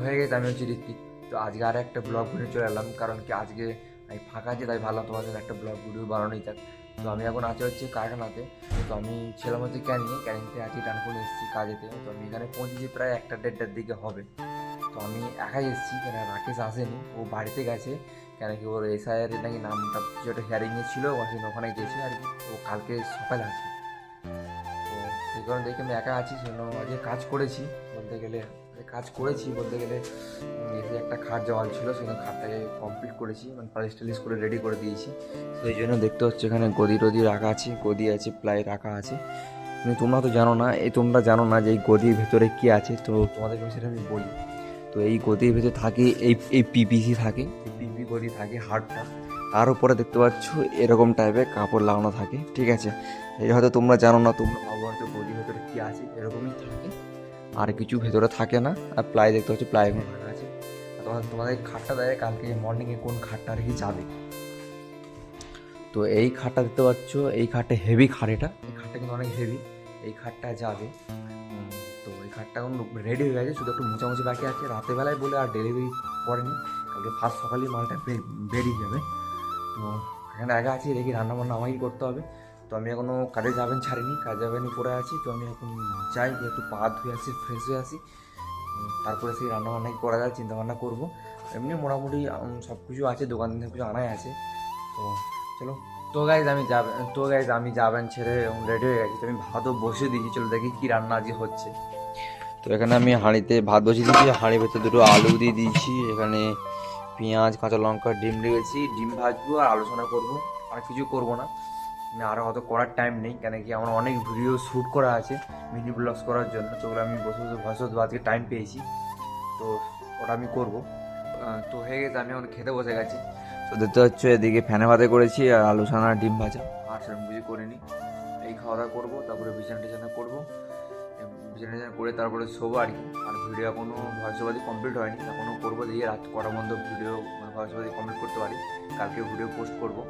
হয়ে গেছে, আমি হচ্ছে ঋত্বিক। তো আজকে আর একটা ব্লগ ভিডিও চলে এলাম, কারণ কি আজকে আমি ফাঁকা আছি, তাই ভাবলাম তোমার জন্য একটা ব্লগ ভিডিও বানানোই থাক। তো আমি এখন আছি হচ্ছে কারখানাতে। তো আমি ছিলাম হচ্ছে ক্যানিংতে আছি, ডানকুনি এসেছি কাজেতে। তো আমি এখানে পৌঁছেছি প্রায় 1-1:30টার দিকে হবে। তো আমি একাই এসেছি, কেন রাকেশ আসেনি, ও বাড়িতে গেছে। কেন কি ওর এসআইয়ের নাকি নামটা কিছু একটা হিয়ারিংয়ে ছিল, ওখানে গেছে আর কি। ও কালকে সকালে আসবে। তো সেই কারণে দেখে আমি একা আছি, সেজন্য আজকে কাজ করেছি বলতে গেলে এসে একটা খাট জল ছিল, সেখানে খাটটাকে কমপ্লিট করেছি, মানে পালিশ টালিশ করে রেডি করে দিয়েছি। তো এই জন্য দেখতে হচ্ছে এখানে গদি টদি রাখা আছে, গদি আছে, প্লাই রাখা আছে। কিন্তু তোমরা জানো না যে এই গদির ভেতরে কী আছে। তো তোমাদেরকে সেটা আমি বলি। তো এই গদির ভেতরে থাকে এই পিপিসি থাকে, এই পিপি গদি থাকে হাড়টা। তার উপরে দেখতে পাচ্ছ এরকম টাইপের কাপড় লাগানো থাকে, ঠিক আছে। এই হয়তো তোমরা জানো না, তোমরা ভাবো হয়তো গদির ভেতরে কী আছে, এরকমই থাকে, আর কিছু ভেতরে থাকে না। আর প্লাই দেখতে পাচ্ছ, প্লাইগুলো রাখা আছে। আর তোমাদের খাটটা দেয় কালকে মর্নিংয়ে কোন খাটটা আর কি যাবে। তো এই খাটটা দেখতে পাচ্ছ, এই খাটটা হেভি খাট, এই খাটটা কিন্তু অনেক হেভি। এই খাটটা যাবে। তো এই খাটটা এখন রেডি হয়ে গেছে, শুধু একটু মোছামুছি বাকি আছে। রাতের বেলায় বলে আর ডেলিভারি পড়েনি, কালকে ফার্স্ট সকালেই মালটা বেরিয়ে যাবে। তো এখানে একা আছি, দেখি রান্নাবান্না আমাকেই করতে হবে। তো আমি এখনও কাজে যাবেনি পরে আছি। তো আমি এখন যাই, যে একটু পা ধুয়ে আসি, ফ্রেশ হয়ে আসি। তারপরে সেই রান্নাবান্না কি করা যায় চিন্তাভাবনা করবো। এমনি মোটামুটি সব কিছু আছে, দোকান থেকে কিছু আনাই আছে। তো চলো। আমি যাবেন ছেড়ে রেডি হয়ে গেছি। তো আমি ভাতও বসিয়ে দিয়েছি, চলো দেখি কী রান্না আজকে হচ্ছে। তো এখানে আমি হাঁড়িতে ভাত বসিয়ে দিয়েছি, হাঁড়ির ভেতরে দুটো আলু দিয়ে দিয়েছি। এখানে পেঁয়াজ, কাঁচা লঙ্কা, ডিম দিয়েছি। ডিম ভাজবো আর আলোচনা করবো, আর কিছু করবো না। আমি আরও অত করার টাইম নেই, কেন কি আমার অনেক ভিডিও শ্যুট করা আছে মিনি ব্লগস করার জন্য। তো ওগুলো আমি বসে বসে ভয়েস দেবো, আজকে টাইম পেয়েছি। তো ওটা আমি করবো। তো হয়ে গেছে, আমি এখন খেতে বসে গেছি। তো দেখতে হচ্ছে এদিকে ফ্যানে ভাতে করেছি আর আলু ছানা ডিম ভাজা, আর সেরকম কিছু করিনি। এই খাওয়া দাওয়া করবো, তারপরে বিছানা টিছানা করবো, বিছানা টিছানা করে তারপরে শোবো আর কি। আর ভিডিও এখনও ভয়েস ওভার কমপ্লিট হয়নি, এখনও করবো, দিয়ে রাত কটার মধ্যে ভিডিও ভয়েস ওভার কমপ্লিট করতে পারি। কালকে ভিডিও পোস্ট করবো।